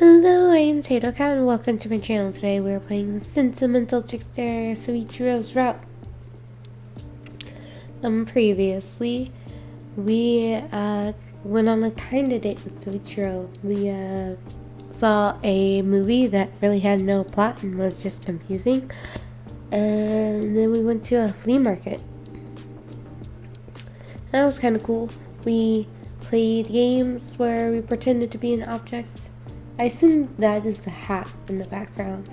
Hello, I am Tato Cat and welcome to my channel. Today we are playing Sentimental Trickster Soichiro's route. Previously, we went on a kinda date with Soichiro. We saw a movie that really had no plot and was just confusing. And then we went to a flea market. That was kinda cool. We played games where we pretended to be an object. I assume that is the hat in the background.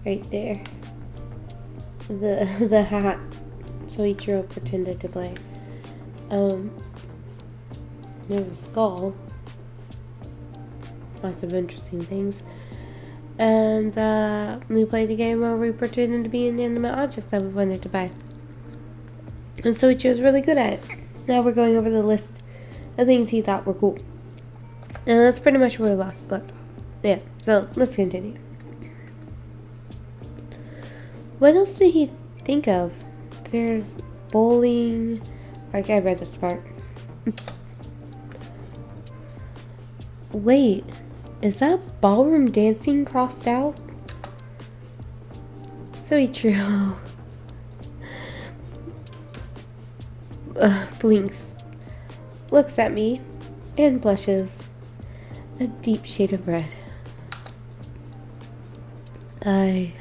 Right there. The hat Soichiro pretended to play. There's a skull. Lots of interesting things. And we played a game where we pretended to be inanimate objects that we wanted to buy. And Soichiro was really good at it. Now we're going over the list of things he thought were cool. And that's pretty much where we left off. Yeah, so let's continue. What else did he think of? There's bowling. Okay, I read this part. Wait, is that ballroom dancing crossed out? Soichiro blinks, looks at me, and blushes. A deep shade of red. I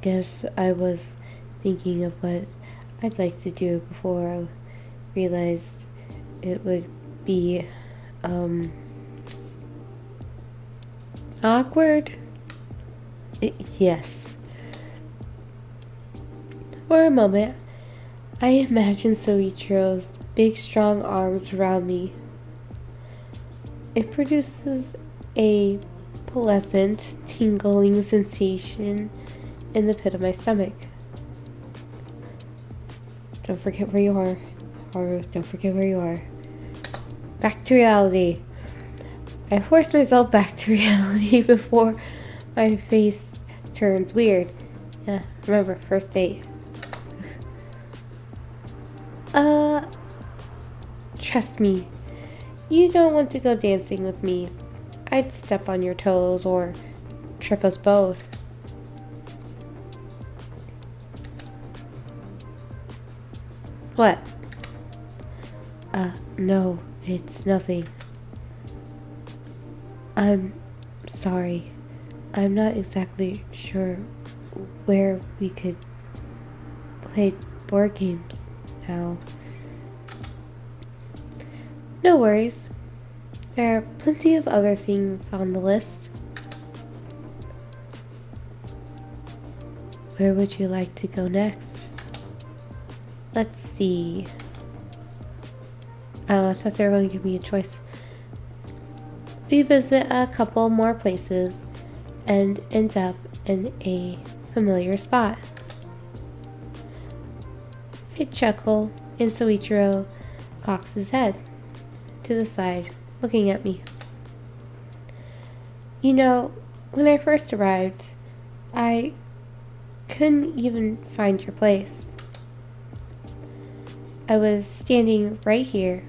guess I was thinking of what I'd like to do before I realized it would be awkward. Yes. For a moment, I imagined Soichiro's big, strong arms around me. It produces a pleasant, tingling sensation in the pit of my stomach. Don't forget where you are, Haru. Don't forget where you are. Back to reality. I forced myself back to reality before my face turns weird. Yeah, remember, first date. Trust me, you don't want to go dancing with me. I'd step on your toes or trip us both. What? No, it's nothing. I'm sorry. I'm not exactly sure where we could play board games now. No worries. There are plenty of other things on the list. Where would you like to go next? Let's see. I thought they were going to give me a choice. We visit a couple more places and end up in a familiar spot. I chuckle and Soichiro cocks his head to the side, looking at me. You know, when I first arrived, I couldn't even find your place. I was standing right here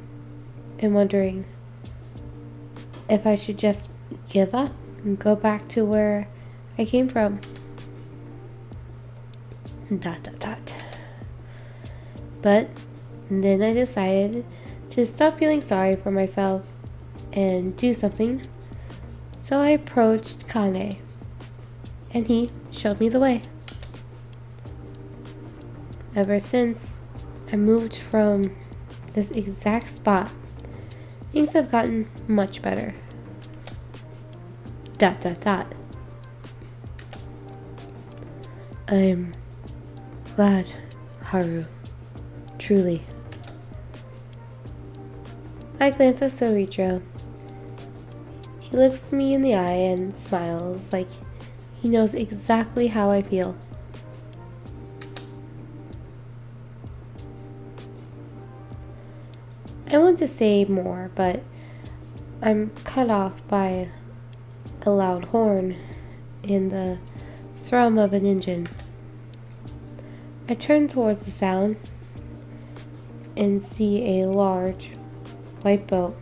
and wondering if I should just give up and go back to where I came from. ... But then I decided to stop feeling sorry for myself and do something. So I approached Kane, and he showed me the way. Ever since I moved from this exact spot, things have gotten much better. ... I'm glad, Haru. Truly. I glance at Soichiro. He looks me in the eye and smiles like he knows exactly how I feel. I want to say more, but I'm cut off by a loud horn and the thrum of an engine. I turn towards the sound and see a large white boat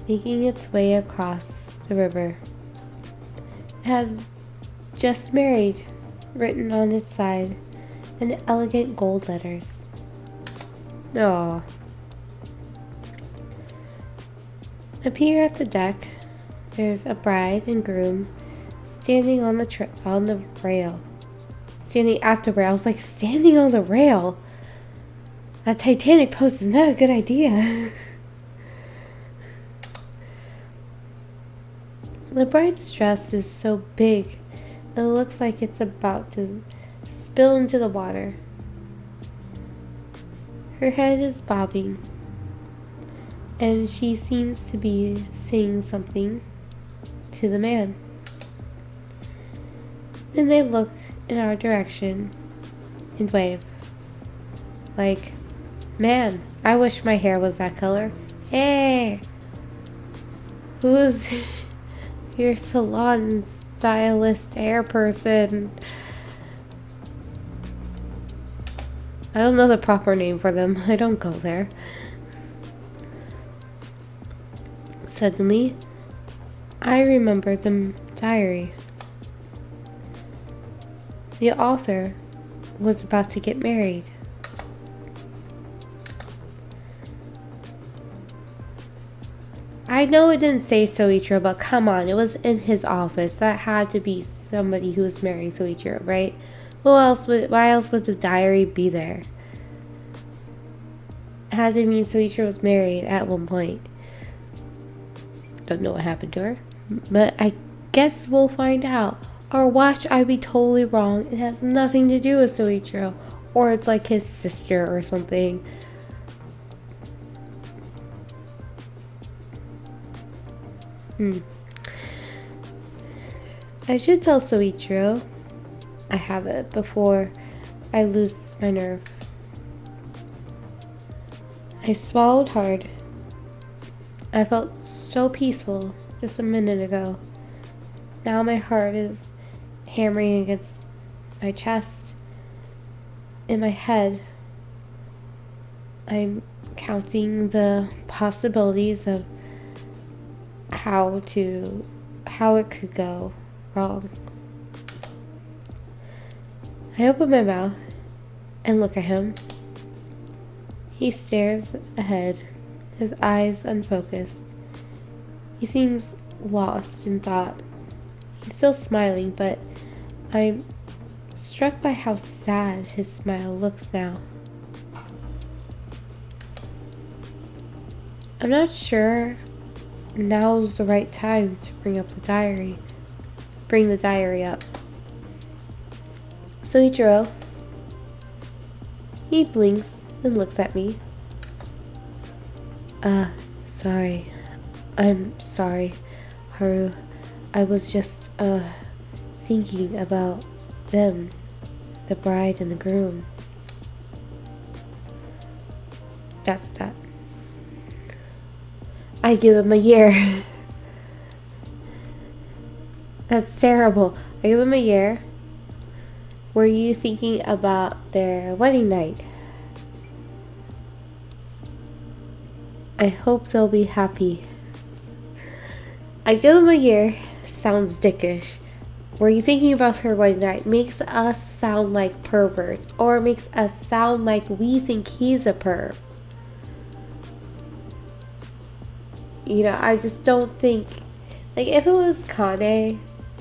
making its way across the river. It has "Just Married" written on its side in elegant gold letters. Aww. Up here at the deck, there's a bride and groom standing on the rail. Standing at the rail. I was like, standing on the rail? That Titanic pose is not a good idea. The bride's dress is so big, it looks like it's about to spill into the water. Her head is bobbing, and she seems to be saying something to the man. Then they look in our direction and wave. Like, "Man, I wish my hair was that color. Hey! Who's your salon stylist hair person?" I don't know the proper name for them. I don't go there. Suddenly, I remember the diary. The author was about to get married. I know it didn't say Soichiro, but come on, it was in his office. That had to be somebody who was marrying Soichiro, right? Why else would the diary be there? It had to mean Soichiro was married at one point. Don't know what happened to her, but I guess we'll find out. Or watch, I'd be totally wrong. It has nothing to do with Soichiro, or it's like his sister or something. I should tell Soichiro I have it before I lose my nerve. I swallowed hard. I felt so peaceful just a minute ago. Now my heart is hammering against my chest. In my head, I'm counting the possibilities of how it could go wrong. I open my mouth and look at him. He stares ahead, his eyes unfocused. He seems lost in thought. He's still smiling, but I'm struck by how sad his smile looks now. I'm not sure now's the right time to bring the diary up. Soichiro. He blinks and looks at me. Sorry. I'm sorry, Haru. I was just, thinking about them, the bride and the groom. That's that. I give him a year. That's terrible. I give him a year. Were you thinking about their wedding night? I hope they'll be happy. I give him a year. Sounds dickish. Were you thinking about her wedding night? Makes us sound like perverts. Or makes us sound like we think he's a perv. You know, I just don't think... Like, if it was Kane,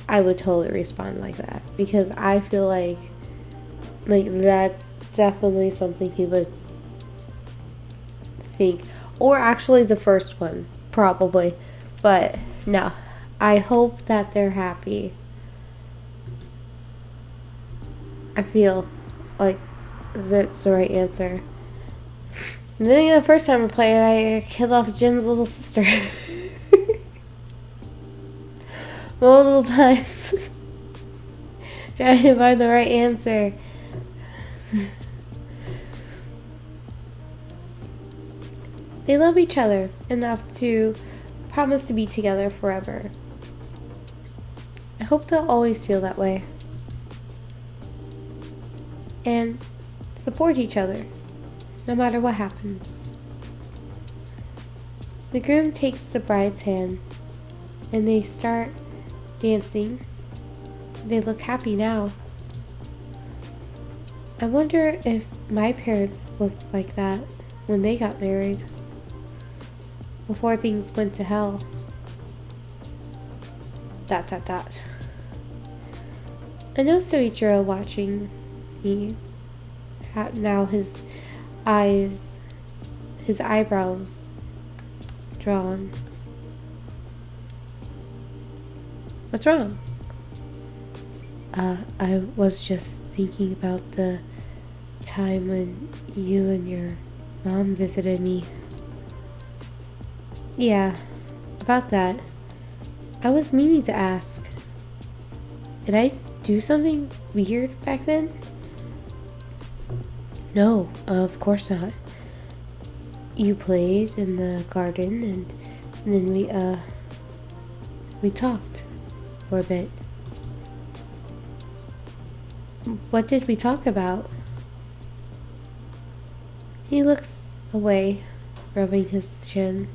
I would totally respond like that. Because I feel like that's definitely something he would think. Or actually the first one, probably. But, no. I hope that they're happy. I feel like that's the right answer. And then the first time I played, I killed off Jin's little sister. Multiple times. Trying to find the right answer. They love each other enough to promise to be together forever. I hope they'll always feel that way. And support each other. no matter what happens. The groom takes the bride's hand, and they start dancing. They look happy now. I wonder if my parents looked like that when they got married, before things went to hell. ... I know Soichiro watching me. Now his eyebrows drawn. What's wrong? I was just thinking about the time when you and your mom visited me. Yeah, about that. I was meaning to ask. Did I do something weird back then? No, of course not. You played in the garden and then we talked for a bit. What did we talk about? He looks away, rubbing his chin.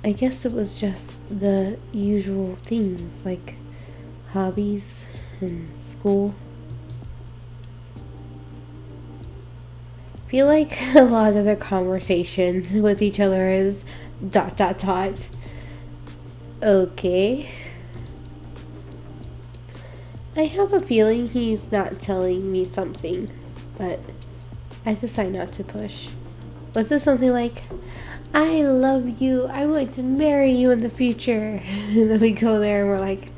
I guess it was just the usual things like hobbies and school. I feel like a lot of their conversation with each other is ... Okay. I have a feeling he's not telling me something, but I decide not to push. Was this something like, I love you, I'm going to marry you in the future? And then we go there and we're like,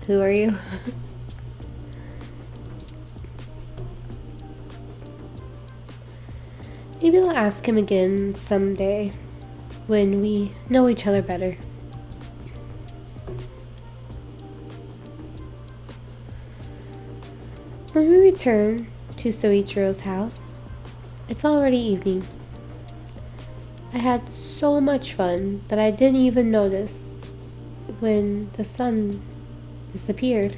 who are you? Maybe I'll ask him again someday when we know each other better. When we return to Soichiro's house, it's already evening. I had so much fun that I didn't even notice when the sun disappeared.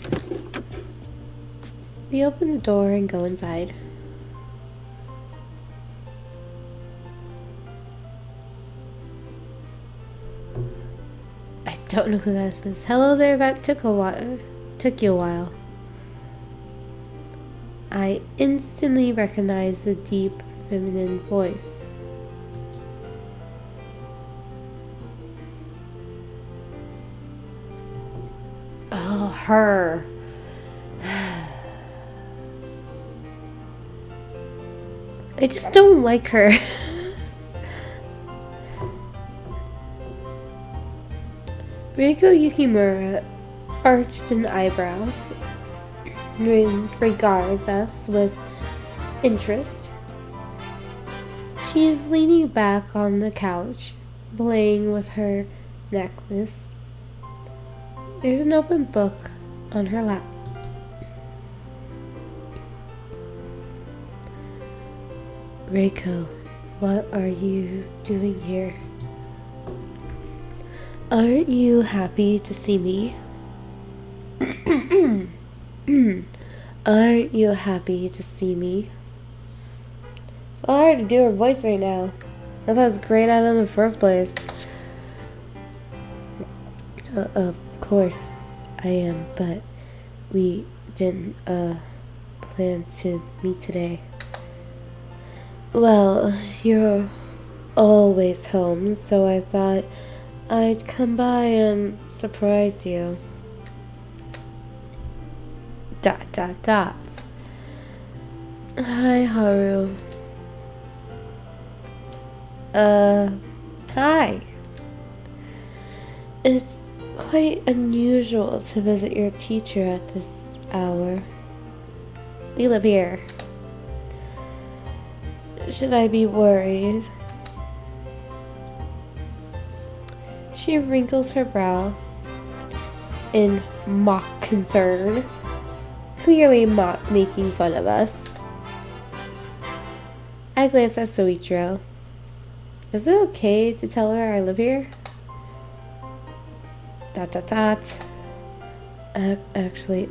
We open the door and go inside. I don't know who that is. Hello there, that took you a while. I instantly recognize the deep feminine voice. Oh, her. I just don't like her. Reiko Yukimura arched an eyebrow and regards us with interest. She is leaning back on the couch, playing with her necklace. There's an open book on her lap. Reiko, what are you doing here? Aren't you happy to see me? Aren't you happy to see me? It's hard to do her voice right now. I thought it was great out in the first place. Of course I am, but we didn't plan to meet today. Well, you're always home, so I thought I'd come by and surprise you. ... Hi, Haru. Hi. It's quite unusual to visit your teacher at this hour. We live here. Should I be worried? She wrinkles her brow in mock concern, clearly making fun of us. I glance at Soichiro. Is it okay to tell her I live here? ... Actually,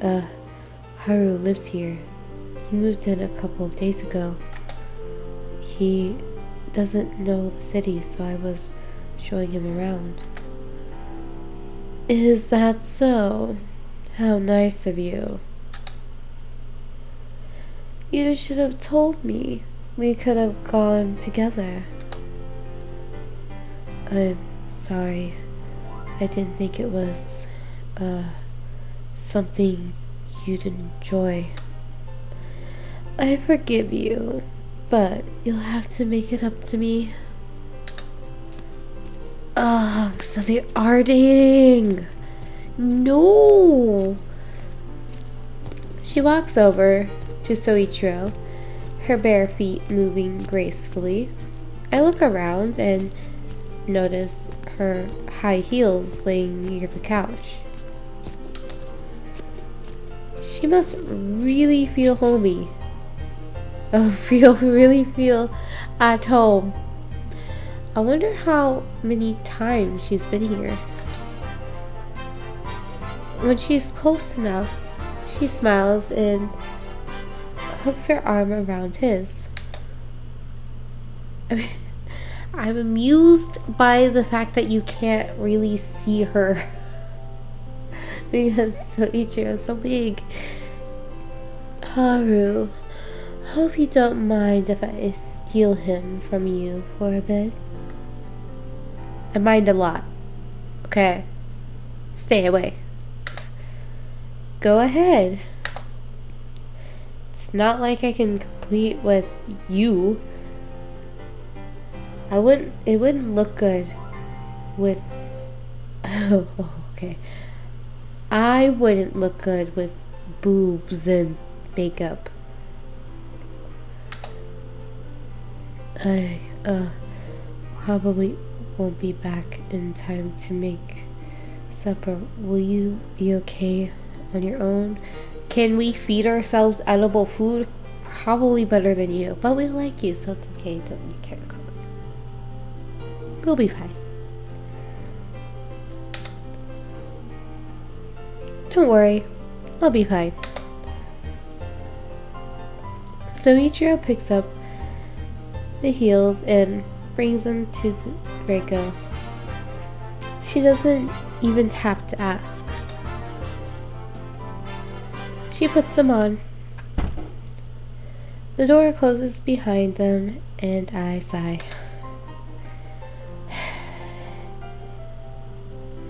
Haru lives here. He moved in a couple of days ago. He doesn't know the city, so I was showing him around. Is that so? How nice of you. You should have told me. We could have gone together. I'm sorry. I didn't think it was, something you'd enjoy. I forgive you, but you'll have to make it up to me. Ugh, so they are dating. No. She walks over to Soichiro, her bare feet moving gracefully. I look around and notice her high heels laying near the couch. She must really feel homey. Oh, really feel at home. I wonder how many times she's been here. When she's close enough, she smiles and hooks her arm around his. I mean, I'm amused by the fact that you can't really see her because Soichiro is so big. Haru, hope you don't mind if I steal him from you for a bit. I mind a lot. Okay. Stay away. Go ahead. It's not like I can compete with you. It wouldn't look good with oh, okay. I wouldn't look good with boobs and makeup. I probably won't be back in time to make supper. Will you be okay on your own? Can we feed ourselves edible food? Probably better than you, but we like you, so it's okay. You can't cook. We'll be fine. Don't worry, I'll be fine. Soichiro picks up the heels and brings them to the Reiko. She doesn't even have to ask. She puts them on. The door closes behind them and I sigh.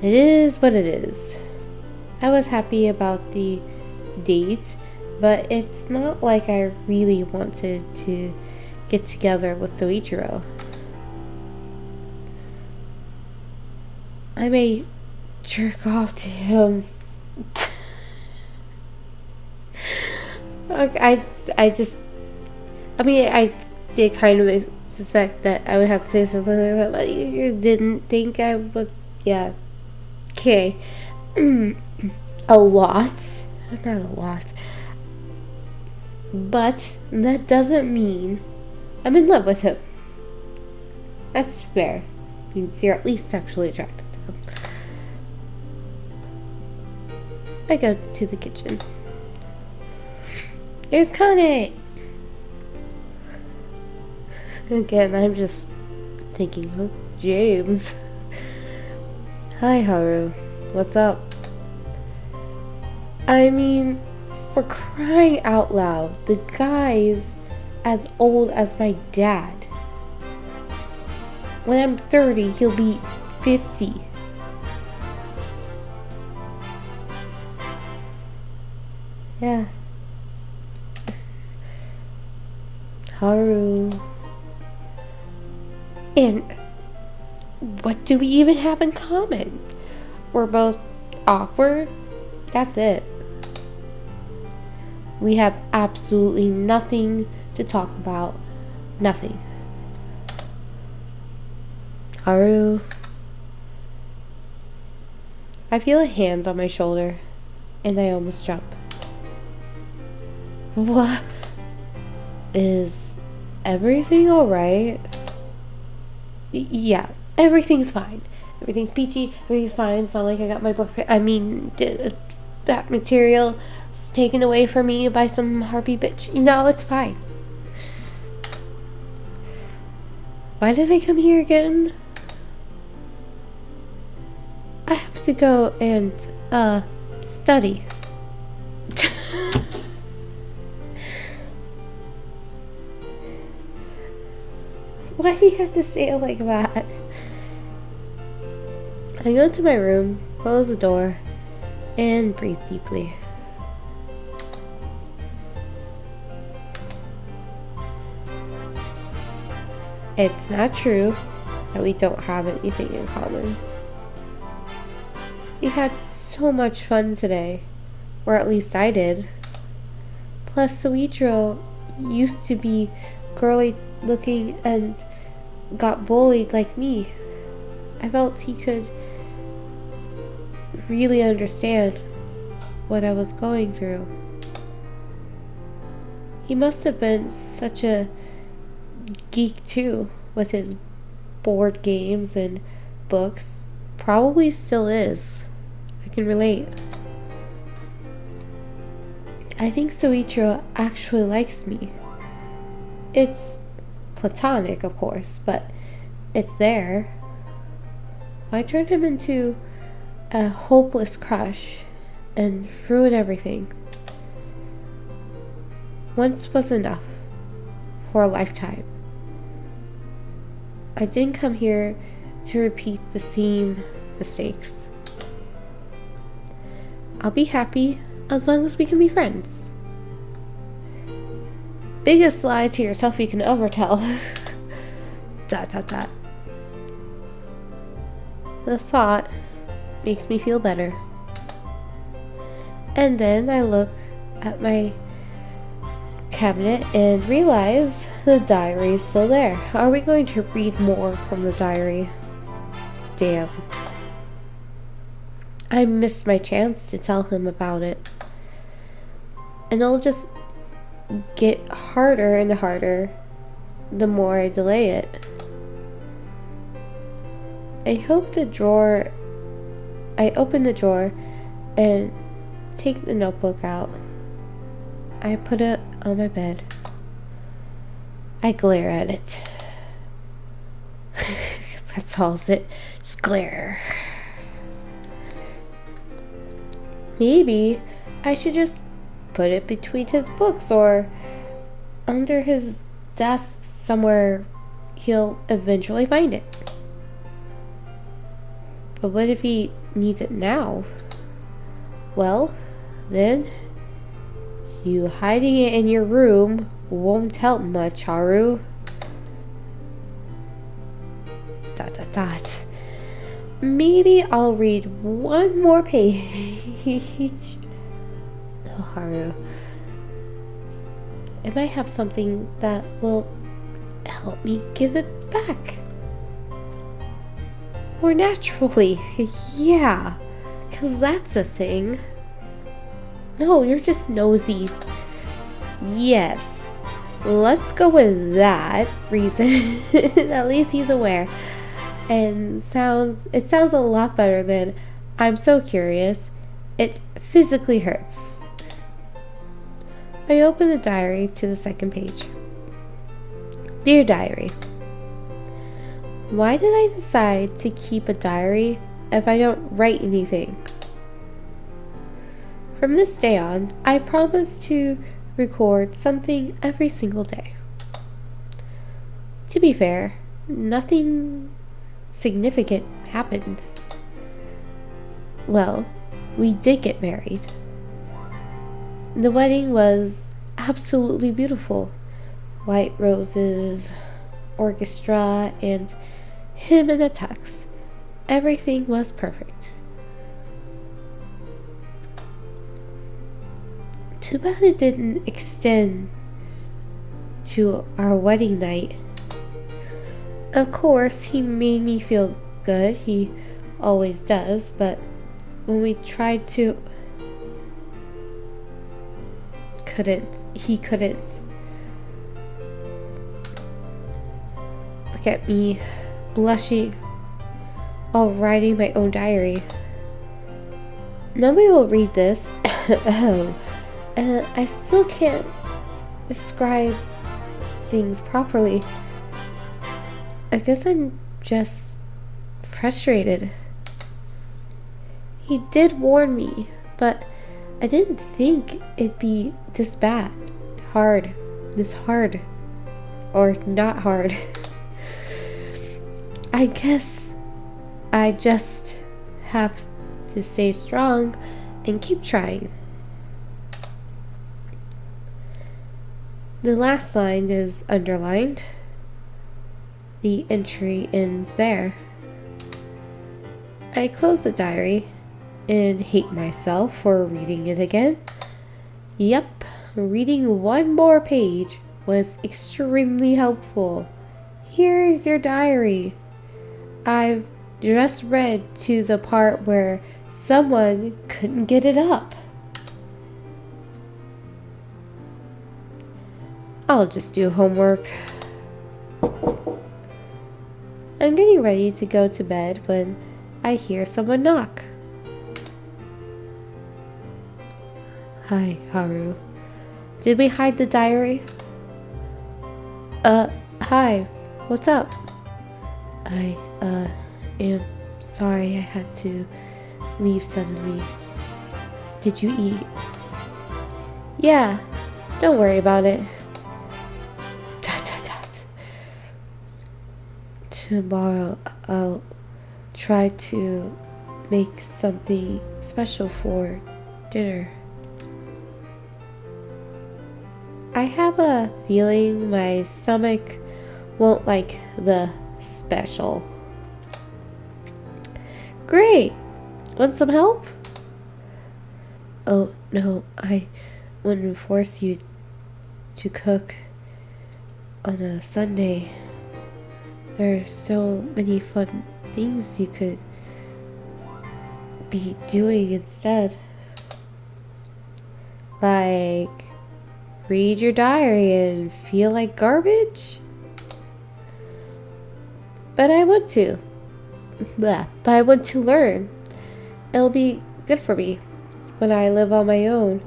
It is what it is. I was happy about the date, but it's not like I really wanted to get together with Soichiro. I may jerk off to him. I did kind of suspect that I would have to say something like that, but you didn't think I was, yeah. Okay. A lot. Not a lot. But that doesn't mean I'm in love with him. That's fair. It means you're at least sexually attracted to him. I go to the kitchen. There's Kane! Again, I'm just thinking of James. Hi, Haru. What's up? I mean, for crying out loud, the guy's as old as my dad. When I'm 30, he'll be 50. Yeah. Haru. And what do we even have in common? We're both awkward. That's it. We have absolutely nothing to talk about. Nothing. Haru. I feel a hand on my shoulder, and I almost jump. What? Is everything alright? Yeah, everything's fine. Everything's peachy, everything's fine. It's not like I got my boyfriend. I mean, that material taken away from me by some harpy bitch. No, it's fine. Why did I come here again? I have to go and, study. Why do you have to say it like that? I go into my room, close the door, and breathe deeply. It's not true that we don't have anything in common. We had so much fun today, or at least I did. Plus, Soichiro used to be girly looking and got bullied like me. I felt he could really understand what I was going through. He must have been such a geek too, with his board games and books. Probably still is. I can relate. I think Soichiro actually likes me. It's platonic, of course, but it's there. Why turn him into a hopeless crush and ruin everything? Once was enough for a lifetime. I didn't come here to repeat the same mistakes. I'll be happy as long as we can be friends. Biggest lie to yourself you can ever tell. ... The thought makes me feel better. And then I look at my cabinet and realize the diary is still there. Are we going to read more from the diary? Damn. I missed my chance to tell him about it. And it'll just get harder and harder the more I delay it. I open the drawer and take the notebook out. I put it on my bed. I glare at it. That solves it. Just glare. Maybe I should just put it between his books or under his desk somewhere he'll eventually find it. But what if he needs it now? Well, then you hiding it in your room won't help much, Haru. ... Maybe I'll read one more page. Oh, Haru. It might have something that will help me give it back. More naturally. Yeah, 'cause that's a thing. No, you're just nosy. Yes, let's go with that reason. At least he's aware. And it sounds a lot better than I'm so curious. It physically hurts. I open the diary to the second page. Dear Diary, why did I decide to keep a diary if I don't write anything? From this day on, I promise to record something every single day. To be fair, nothing significant happened. Well, we did get married. The wedding was absolutely beautiful. White roses, orchestra, and him in a tux. Everything was perfect. Too bad it didn't extend to our wedding night. Of course, he made me feel good. He always does, but when we tried to... He couldn't. Look at me, blushing while writing my own diary. Nobody will read this. And I still can't describe things properly. I guess I'm just frustrated. He did warn me, but I didn't think it'd be this bad. This hard. Or not hard. I guess I just have to stay strong and keep trying. The last line is underlined. The entry ends there. I close the diary and hate myself for reading it again. Yep, reading one more page was extremely helpful. Here is your diary. I've just read to the part where someone couldn't get it up. I'll just do homework. I'm getting ready to go to bed when I hear someone knock. Hi, Haru. Did we hide the diary? Hi. What's up? I am sorry I had to leave suddenly. Did you eat? Yeah, don't worry about it. Tomorrow I'll try to make something special for dinner. I have a feeling my stomach won't like the special. Great! Want some help? Oh, no, I wouldn't force you to cook on a Sunday. There's so many fun things you could be doing instead. Like read your diary and feel like garbage? But I want to. But I want to learn. It'll be good for me. When I live on my own,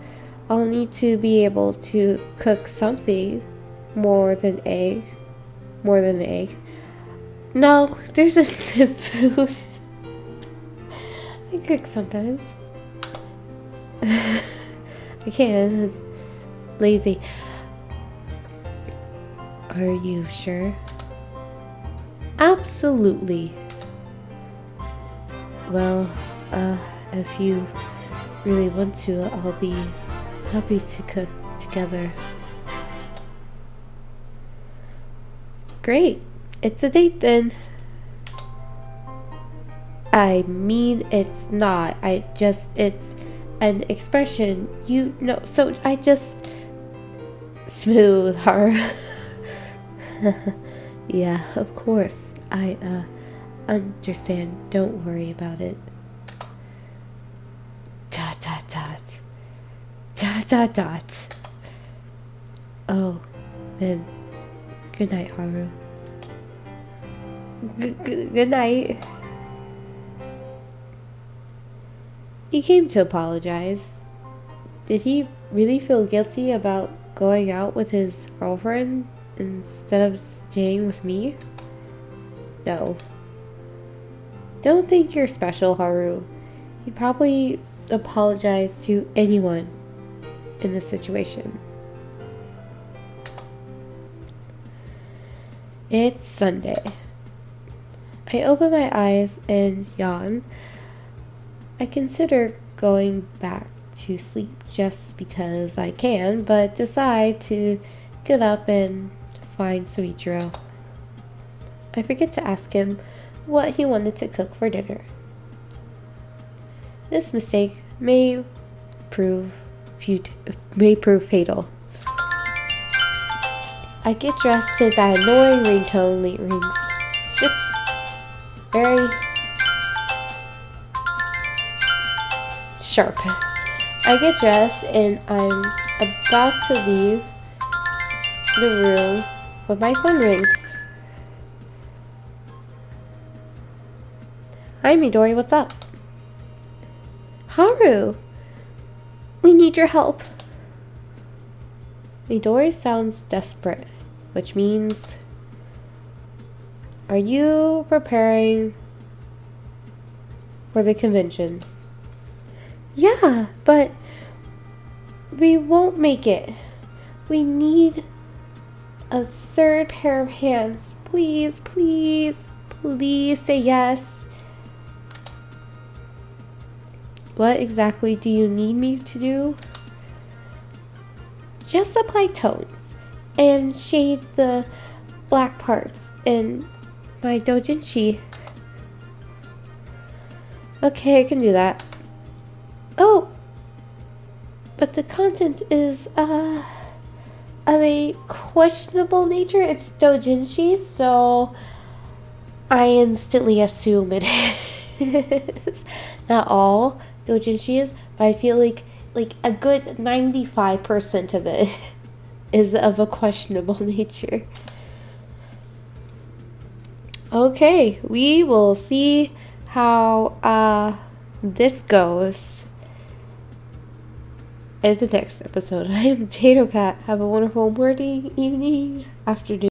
I'll need to be able to cook something more than egg. No, there's a food. I cook sometimes. I can. It's lazy. Are you sure? Absolutely. Well, if you really want to, I'll be happy to cook together. Great. It's a date then. I mean, it's not. It's an expression. You know, so I just... Smooth, Haro. Yeah, of course. I, understand. Don't worry about it. Dot, dot, dot. Dot, dot, dot. Oh, then, good night, Haru. Good night. He came to apologize. Did he really feel guilty about going out with his girlfriend instead of staying with me? No. Don't think you're special, Haru. He probably apologized to anyone in this situation. It's Sunday. I open my eyes and yawn. I consider going back to sleep just because I can, but decide to get up and find Soichiro. I forget to ask him what he wanted to cook for dinner. This mistake may prove fatal. I get dressed and that annoying ringtone rings. It's just very sharp. I get dressed and I'm about to leave the room when my phone rings. Hi Midori, what's up? Haru! We need your help. Midori sounds desperate, which means, are you preparing for the convention? Yeah, but we won't make it. We need a third pair of hands. Please, please, please say yes. What exactly do you need me to do? Just apply tones and shade the black parts in my doujinshi. Okay, I can do that. Oh, but the content is of a questionable nature. It's doujinshi, so I instantly assume it is. Not all doujinshi is, but I feel like a good 95% of it is of a questionable nature. Okay, we will see how this goes in the next episode. I am Tato Cat. Have a wonderful morning, evening, afternoon.